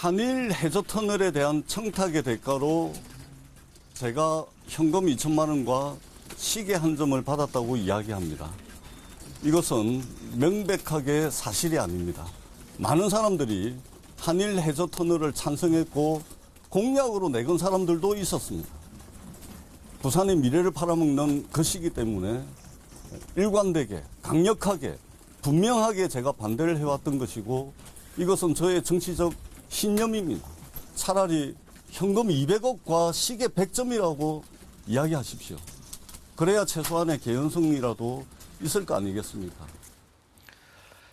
한일 해저터널에 대한 청탁의 대가로 제가 현금 2천만 원과 시계 한 점을 받았다고 이야기합니다. 이것은 명백하게 사실이 아닙니다. 많은 사람들이 한일 해저터널을 찬성했고 공약으로 내건 사람들도 있었습니다. 부산의 미래를 팔아먹는 것이기 때문에 일관되게, 강력하게, 분명하게 제가 반대를 해왔던 것이고 이것은 저의 정치적 신념입니다. 차라리 현금 200억과 시계 100점이라고 이야기하십시오. 그래야 최소한의 개연성이라도 있을 거 아니겠습니까?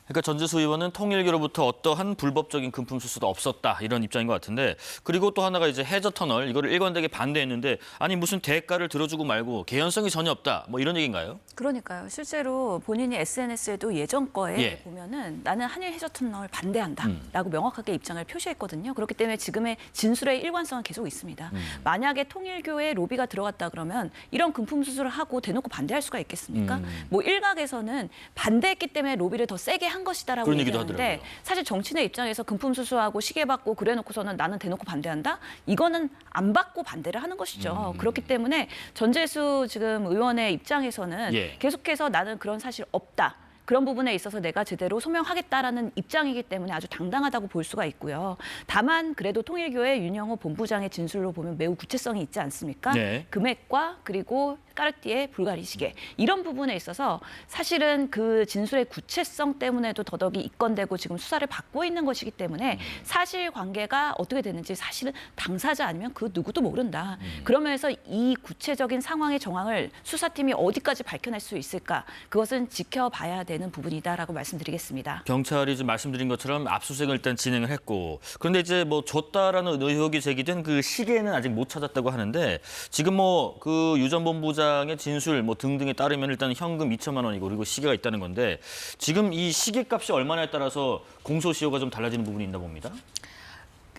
그러니까 전재수 의원은 통일교로부터 어떠한 불법적인 금품 수수도 없었다 이런 입장인 것 같은데, 그리고 또 하나가 이제 해저터널 이거를 일관되게 반대했는데 아니 무슨 대가를 들어주고 말고 개연성이 전혀 없다 뭐 이런 얘기인가요? 그러니까요. 실제로 본인이 SNS에도 예전 거에 예. 보면은 나는 한일 해저터널 반대한다라고 명확하게 입장을 표시했거든요. 그렇기 때문에 지금의 진술의 일관성은 계속 있습니다. 만약에 통일교에 로비가 들어갔다 그러면 이런 금품 수수를 하고 대놓고 반대할 수가 있겠습니까? 뭐 일각에서는 반대했기 때문에 로비를 더 세게 한 것이다라고 그런 얘기도 얘기하는데 하더라고요. 사실 정치인의 입장에서 금품 수수하고 시계 받고 그래놓고서는 나는 대놓고 반대한다? 이거는 안 받고 반대를 하는 것이죠. 그렇기 때문에 전재수 지금 의원의 입장에서는 예. 계속해서 나는 그런 사실 없다. 그런 부분에 있어서 내가 제대로 소명하겠다라는 입장이기 때문에 아주 당당하다고 볼 수가 있고요. 다만 그래도 통일교의 윤영호 본부장의 진술로 보면 매우 구체성이 있지 않습니까? 네. 금액과 그리고 까르띠에 불가리 시계 이런 부분에 있어서 사실은 그 진술의 구체성 때문에도 더더욱이 입건되고 지금 수사를 받고 있는 것이기 때문에 사실관계가 어떻게 되는지 사실은 당사자 아니면 그 누구도 모른다. 그러면서 이 구체적인 상황의 정황을 수사팀이 어디까지 밝혀낼 수 있을까? 그것은 지켜봐야 되는 부분이다라고 말씀드리겠습니다. 경찰이 지금 말씀드린 것처럼 압수수색을 일단 진행을 했고, 그런데 이제 뭐 줬다라는 의혹이 제기된 그 시계는 아직 못 찾았다고 하는데, 지금 뭐 그 유 전 본부장의 진술 뭐 등등에 따르면 일단 현금 2천만 원이고 그리고 시계가 있다는 건데, 지금 이 시계값이 얼마냐에 따라서 공소시효가 좀 달라지는 부분이 있나 봅니다.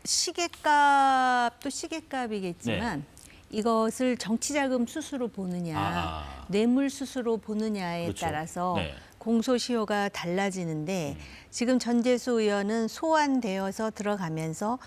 시계값도 시계값이겠지만 네. 이것을 정치자금 수수로 보느냐, 뇌물 수수로 보느냐에 그렇죠. 따라서 네. 공소시효가 달라지는데 지금 전재수 의원은 소환되어서 들어가면서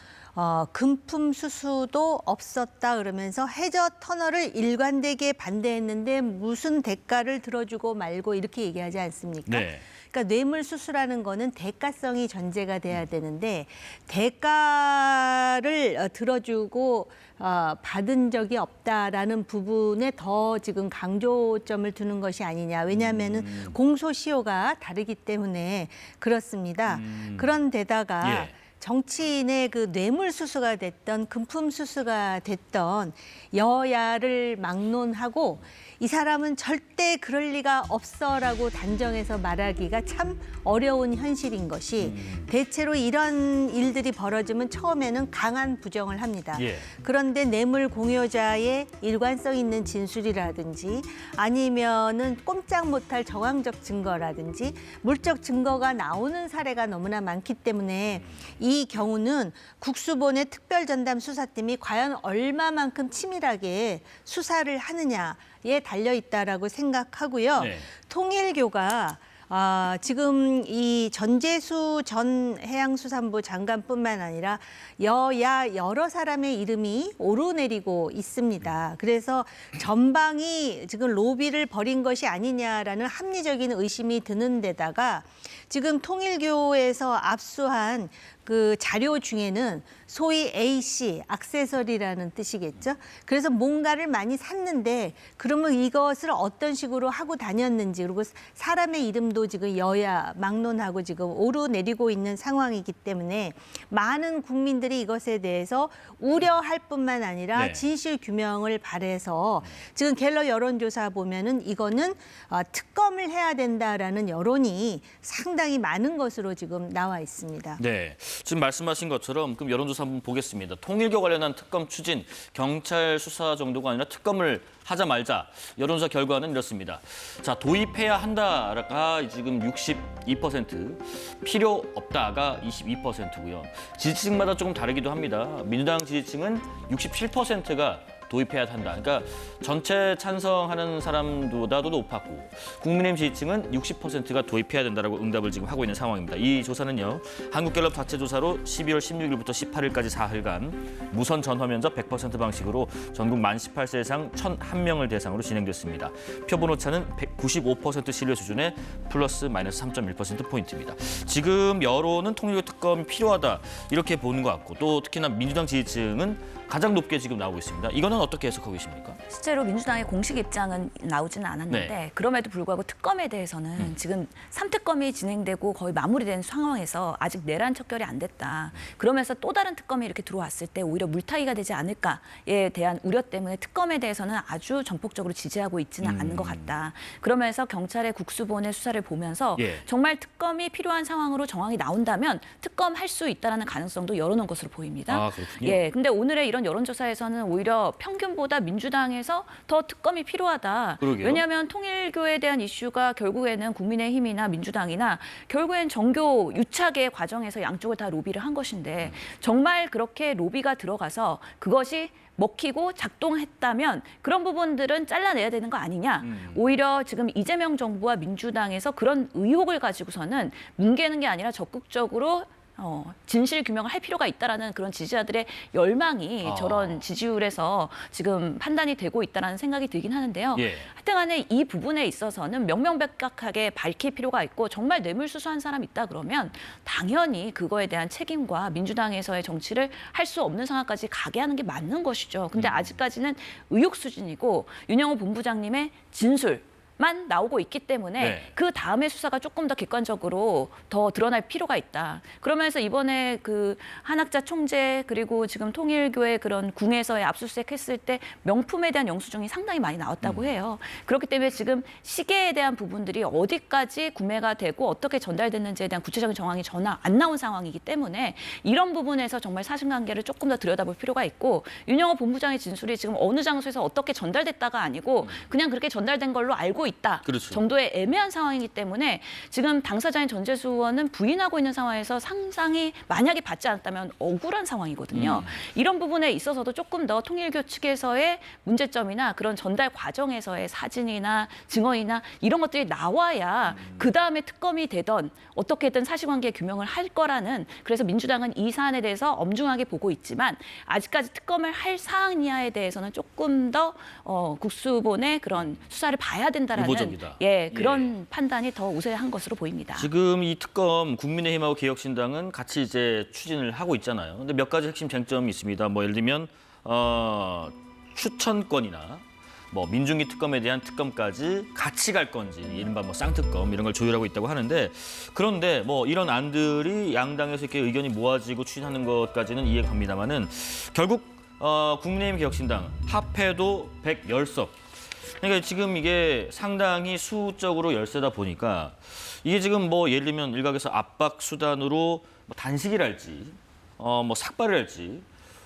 금품 수수도 없었다 그러면서 해저 터널을 일관되게 반대했는데 무슨 대가를 들어주고 말고 이렇게 얘기하지 않습니까? 네. 그러니까 뇌물 수수라는 거는 대가성이 전제가 돼야 되는데 대가를 들어주고 받은 적이 없다라는 부분에 더 지금 강조점을 두는 것이 아니냐. 왜냐하면은 공소시효가 다르기 때문에 그렇습니다. 그런데다가 예. 정치인의 그 뇌물 수수가 됐던 금품 수수가 됐던 여야를 막론하고 이 사람은 절대 그럴 리가 없어라고 단정해서 말하기가 참 어려운 현실인 것이 대체로 이런 일들이 벌어지면 처음에는 강한 부정을 합니다. 예. 그런데 뇌물 공여자의 일관성 있는 진술이라든지 아니면은 꼼짝 못할 정황적 증거라든지 물적 증거가 나오는 사례가 너무나 많기 때문에 이 경우는 국수본의 특별전담 수사팀이 과연 얼마만큼 치밀하게 수사를 하느냐에 달려 있다라고 생각하고요. 네. 통일교가 지금 이 전재수 전 해양수산부 장관뿐만 아니라 여야 여러 사람의 이름이 오르내리고 있습니다. 그래서 전방이 지금 로비를 벌인 것이 아니냐라는 합리적인 의심이 드는 데다가 지금 통일교에서 압수한 그 자료 중에는 소위 AC, 액세서리라는 뜻이겠죠. 그래서 뭔가를 많이 샀는데 그러면 이것을 어떤 식으로 하고 다녔는지 그리고 사람의 이름도 지금 여야 막론하고 지금 오르내리고 있는 상황이기 때문에 많은 국민들이 이것에 대해서 우려할 뿐만 아니라 네. 진실 규명을 바래서 지금 갤러 여론조사 보면은 이거는 특검을 해야 된다라는 여론이 상당히 많은 것으로 지금 나와 있습니다. 네, 지금 말씀하신 것처럼 그럼 여론조사 한번 보겠습니다. 통일교 관련한 특검 추진, 경찰 수사 정도가 아니라 특검을 하자 말자. 여론조사 결과는 이렇습니다. 자, 도입해야 한다가 지금 62%, 필요 없다가 22%고요. 지지층마다 조금 다르기도 합니다. 민주당 지지층은 67%가 도입해야 한다. 그러니까 전체 찬성하는 사람보다도 높았고 국민의힘 지지층은 60%가 도입해야 된다라고 응답을 지금 하고 있는 상황입니다. 이 조사는요. 한국갤럽 자체 조사로 12월 16일부터 18일까지 4일간 무선 전화 면접 100% 방식으로 전국 만 18세 이상 1,001명을 대상으로 진행됐습니다. 표본 오차는 95% 신뢰 수준의 플러스 마이너스 3.1%포인트입니다. 지금 여론은 통일교 특검이 필요하다 이렇게 보는 것 같고 또 특히나 민주당 지지층은 가장 높게 지금 나오고 있습니다. 이거는 어떻게 해석하고 계십니까? 실제로 민주당의 공식 입장은 나오지는 않았는데 네. 그럼에도 불구하고 특검에 대해서는 지금 3특검이 진행되고 거의 마무리된 상황에서 아직 내란 척결이 안 됐다. 그러면서 또 다른 특검이 이렇게 들어왔을 때 오히려 물타기가 되지 않을까에 대한 우려 때문에 특검에 대해서는 아주 전폭적으로 지지하고 있지는 않은 것 같다. 그러면서 경찰의 국수본의 수사를 보면서 예. 정말 특검이 필요한 상황으로 정황이 나온다면 특검 할 수 있다라는 가능성도 열어놓은 것으로 보입니다. 아, 그렇군요. 예, 근데 오늘의 이런 여론조사에서는 오히려 평균보다 민주당에서 더 특검이 필요하다. 그러게요. 왜냐하면 통일교에 대한 이슈가 결국에는 국민의힘이나 민주당이나 결국엔 정교 유착의 과정에서 양쪽을 다 로비를 한 것인데 정말 그렇게 로비가 들어가서 그것이 먹히고 작동했다면 그런 부분들은 잘라내야 되는 거 아니냐. 오히려 지금 이재명 정부와 민주당에서 그런 의혹을 가지고서는 뭉개는 게 아니라 적극적으로 진실 규명을 할 필요가 있다라는 그런 지지자들의 열망이 저런 지지율에서 지금 판단이 되고 있다라는 생각이 들긴 하는데요. 예. 하여튼간에 이 부분에 있어서는 명명백백하게 밝힐 필요가 있고 정말 뇌물수수한 사람 있다 그러면 당연히 그거에 대한 책임과 민주당에서의 정치를 할 수 없는 상황까지 가게 하는 게 맞는 것이죠. 근데 아직까지는 의혹 수준이고 윤영호 본부장님의 진술 만 나오고 있기 때문에 네. 그 다음에 수사가 조금 더 객관적으로 더 드러날 필요가 있다. 그러면서 이번에 그 한학자 총재 그리고 지금 통일교의 그런 궁에서의 압수수색 했을 때 명품에 대한 영수증이 상당히 많이 나왔다고 해요. 그렇기 때문에 지금 시계에 대한 부분들이 어디까지 구매가 되고 어떻게 전달됐는지에 대한 구체적인 정황이 전혀 안 나온 상황이기 때문에 이런 부분에서 정말 사실관계를 조금 더 들여다볼 필요가 있고 윤영호 본부장의 진술이 지금 어느 장소에서 어떻게 전달됐다가 아니고 그냥 그렇게 전달된 걸로 알고 있다 그렇죠. 정도의 애매한 상황이기 때문에 지금 당사자인 전재수 의원은 부인하고 있는 상황에서 상상이 만약에 받지 않았다면 억울한 상황이거든요. 이런 부분에 있어서도 조금 더 통일교 측에서의 문제점이나 그런 전달 과정에서의 사진이나 증언이나 이런 것들이 나와야 그다음에 특검이 되던 어떻게든 사실관계 규명을 할 거라는 그래서 민주당은 이 사안에 대해서 엄중하게 보고 있지만 아직까지 특검을 할 사항이냐에 대해서는 조금 더 국수본의 그런 수사를 봐야 된다라는 유보적이다. 그런 판단이 더 우세한 것으로 보입니다. 지금 이 특검 국민의힘하고 개혁신당은 같이 이제 추진을 하고 있잖아요. 근데 몇 가지 핵심 쟁점이 있습니다. 뭐 예를 들면 추천권이나 뭐 민중기 특검에 대한 특검까지 같이 갈 건지 이른바 뭐 쌍특검 이런 걸 조율하고 있다고 하는데 그런데 뭐 이런 안들이 양당에서 이렇게 의견이 모아지고 추진하는 것까지는 이해갑니다만은 결국 국민의힘 개혁신당 합해도 110석. 그러니까 지금 이게 상당히 수적으로 열세다 보니까 이게 지금 뭐 예를 들면 일각에서 압박 수단으로 뭐 단식이랄지 뭐 삭발이랄지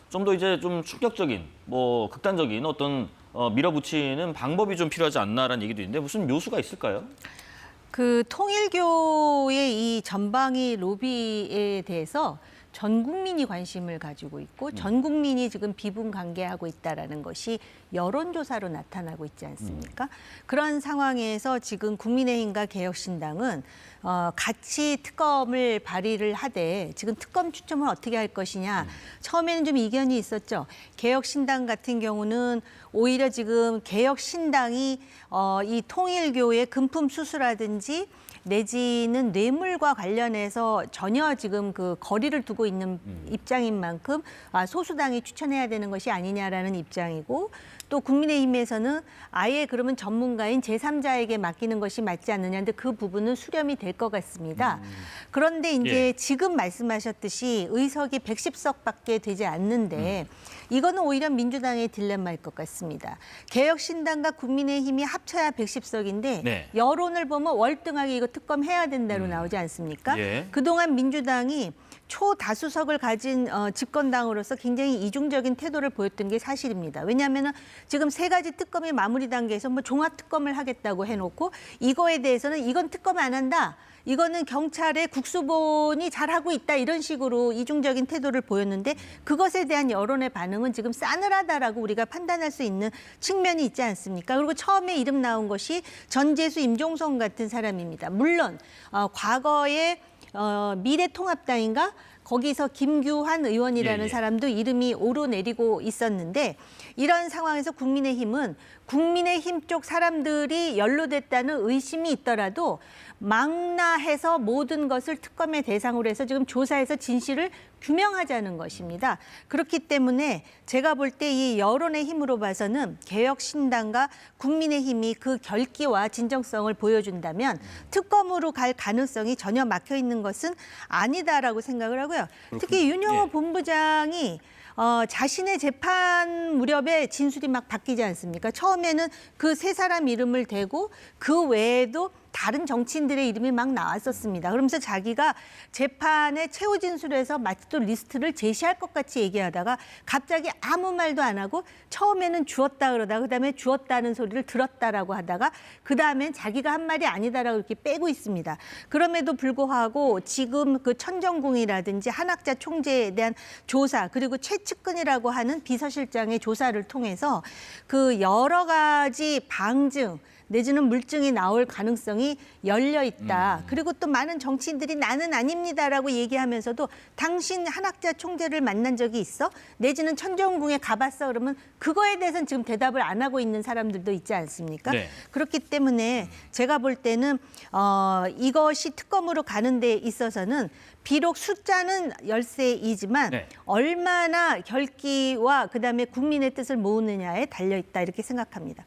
좀 더 이제 좀 충격적인 뭐 극단적인 어떤 밀어붙이는 방법이 좀 필요하지 않나라는 얘기도 있는데 무슨 묘수가 있을까요? 그 통일교의 이 전방위 로비에 대해서 전 국민이 관심을 가지고 있고 전 국민이 지금 비분관계하고 있다라는 것이 여론조사로 나타나고 있지 않습니까? 그런 상황에서 지금 국민의힘과 개혁신당은 같이 특검을 발의를 하되 지금 특검 추첨을 어떻게 할 것이냐. 처음에는 좀 이견이 있었죠. 개혁신당 같은 경우는 오히려 지금 개혁신당이 이 통일교의 금품 수수라든지 내지는 뇌물과 관련해서 전혀 지금 그 거리를 두고 있는 입장인 만큼 소수당이 추천해야 되는 것이 아니냐라는 입장이고 또 국민의힘에서는 아예 그러면 전문가인 제3자에게 맡기는 것이 맞지 않느냐인데 그 부분은 수렴이 될 것 같습니다. 그런데 이제 지금 말씀하셨듯이 의석이 110석밖에 되지 않는데 이거는 오히려 민주당의 딜레마일 것 같습니다. 개혁신당과 국민의힘이 합쳐야 110석인데 네. 여론을 보면 월등하게 이거 특검해야 된다로 나오지 않습니까? 예. 그동안 민주당이 초다수석을 가진 집권당으로서 굉장히 이중적인 태도를 보였던 게 사실입니다. 왜냐하면 지금 3가지 특검이 마무리 단계에서 뭐 종합 특검을 하겠다고 해놓고 이거에 대해서는 이건 특검 안 한다. 이거는 경찰의 국수본이 잘하고 있다 이런 식으로 이중적인 태도를 보였는데 그것에 대한 여론의 반응은 지금 싸늘하다라고 우리가 판단할 수 있는 측면이 있지 않습니까? 그리고 처음에 이름 나온 것이 전재수, 임종성 같은 사람입니다. 물론 과거에 미래통합당인가? 거기서 김규환 의원이라는 예. 사람도 이름이 오르내리고 있었는데 이런 상황에서 국민의힘은 국민의힘 쪽 사람들이 연루됐다는 의심이 있더라도 망라해서 모든 것을 특검의 대상으로 해서 지금 조사해서 진실을 규명하자는 것입니다. 그렇기 때문에 제가 볼 때 이 여론의 힘으로 봐서는 개혁신당과 국민의힘이 그 결기와 진정성을 보여준다면 특검으로 갈 가능성이 전혀 막혀 있는 것은 아니다라고 생각을 하고요. 특히 윤영호 예. 본부장이 자신의 재판 무렵에 진술이 막 바뀌지 않습니까? 처음에는 그 3사람 이름을 대고 그 외에도 다른 정치인들의 이름이 막 나왔었습니다. 그러면서 자기가 재판에 최후 진술에서 마치 또 리스트를 제시할 것 같이 얘기하다가 갑자기 아무 말도 안 하고 처음에는 주었다 그러다가 그다음에 주었다는 소리를 들었다라고 하다가 그다음엔 자기가 한 말이 아니다라고 이렇게 빼고 있습니다. 그럼에도 불구하고 지금 그 천정궁이라든지 한학자 총재에 대한 조사 그리고 최측근이라고 하는 비서실장의 조사를 통해서 그 여러 가지 방증 내지는 물증이 나올 가능성이 열려 있다. 그리고 또 많은 정치인들이 나는 아닙니다라고 얘기하면서도 당신 한학자 총재를 만난 적이 있어? 내지는 천정궁에 가봤어? 그러면 그거에 대해서는 지금 대답을 안 하고 있는 사람들도 있지 않습니까? 네. 그렇기 때문에 제가 볼 때는 이것이 특검으로 가는 데 있어서는 비록 숫자는 13이지만 네. 얼마나 결기와 그다음에 국민의 뜻을 모으느냐에 달려 있다 이렇게 생각합니다.